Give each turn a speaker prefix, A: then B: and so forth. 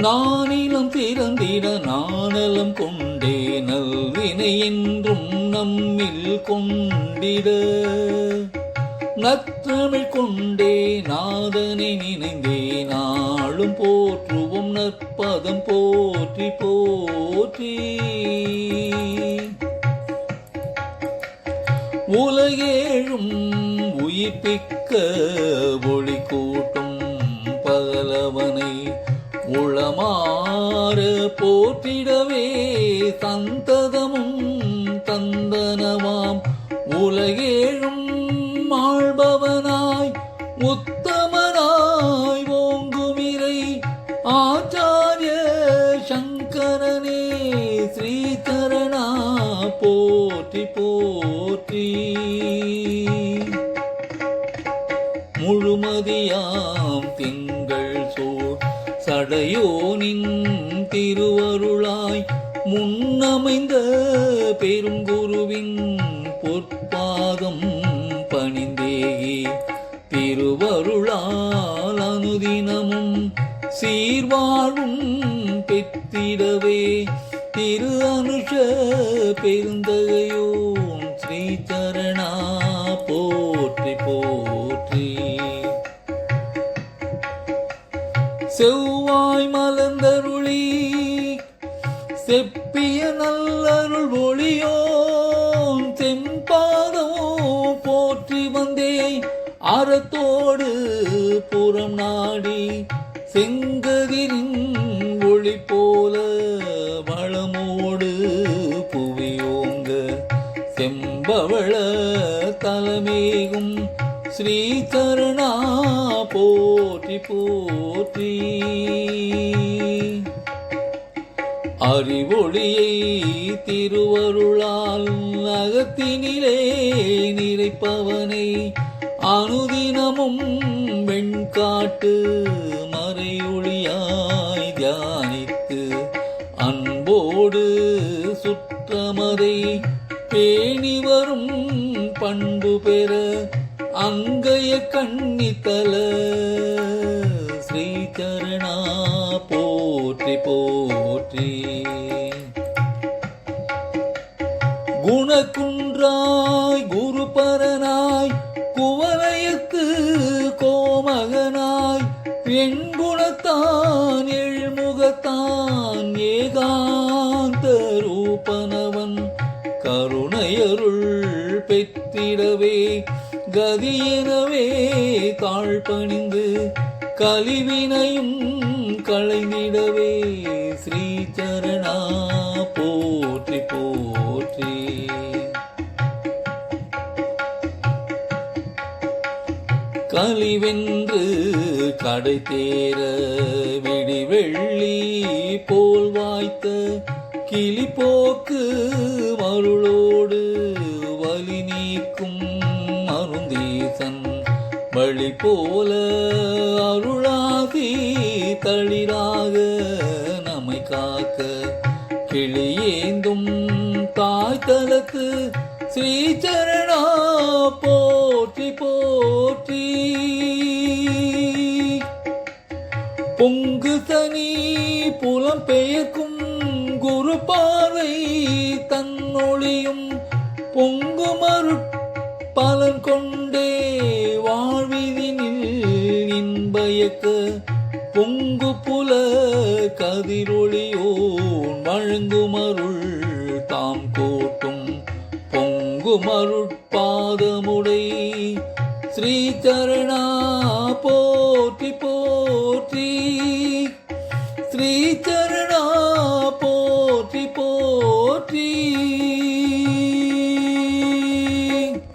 A: நானிலம் திறந்திட நாணலம் கொண்டே நல்வினை என்றும் நம்மில் கொண்டிட நற்றமிழ் கொண்டே நாதனை நினைந்தே நாளும் போற்றுவோம் நற்பதம் போற்றி போற்றி. உலகேழும் உயிர்ப்பிக்க ஒளி கூட்டும் பகலவனை உளமாற போற்றிடவே சந்ததமும் தந்தனவாம் உலகேழும் ஆள்பவனாய் உத்தமனாய் ஓங்குமிரை ஆச்சாரிய சங்கரனே ஸ்ரீசரணா போற்றி போற்றி. முழுமதியாம் திங்கள் சோழ் சடையோனின் திருவருளாய் முன்னமைந்த பெருங்குருவின் பொற்பாதம் பணிந்தேயே திருவருளால் அனுதினமும் சீர்வாழும் பெற்றிடவே திரு அனுஷ பெருந்தகையோன் ஸ்ரீசரணா போற்றி போற்றி. செவ்வாய் மலர்ந்தருளி செப்பிய நல்லருள் ஒளியோன் செம்பாதோ போற்றி வந்தே அறத்தோடு புறம் நாடி செங்கதிரின் ஒளி போல வளமோடு புவியோங்க செம்பவள தலமேகும் ஸ்ரீசரணா போற்றி போற்றி. அறிவொளியை திருவருளால் அகத்தினிலே நிறைப்பவனை அனுதினமும் வெண்காட்டு மறையொளியாய் தியானித்து அன்போடு சுற்றமதை பேணி வரும் பண்பு பெற அங்கைய கண்ணித்தல ஸ்ரீசரணா போற்றி போற்றி. குணகுன்றாய் குருபரனாய் குவலயத்து கோமகனாய் எண்குணத்தான் எழுமுகத்தான் ஏகாந்த ரூபனவன் கருணையருள் பெற்றிடவே கதியெனவே தாழ்பணிந்து கலிவினையும் களைந்திடவே ஸ்ரீசரணா போற்றி போற்றி. கலிவென்று கடை தேர விடிவெள்ளி போல் வாய்த்த கிளிப்போக்கு மருளோடு வலி நீக்கும் அருந்தீசன் வழி போல அருளாதி தளிராக நம்மை காக்க கிளியேந்தும் தாய்தலத்து ஸ்ரீசரணா போற்றி போற்றி. பொங்கு சனி புலம் பெயர்க்கும் குரு பார்வை தன்னொழியும் பொங்குமருட் பலன் கொண்டே வாழ்விதினில் இன்பயக்க பொங்கு புல கதிரொளியோன் வழங்குமருள் தாம் கோட்டும் பொங்குமருட்பாதமுடை ஸ்ரீசரணா போற்றி போற்றி. ஸ்ரீசரணா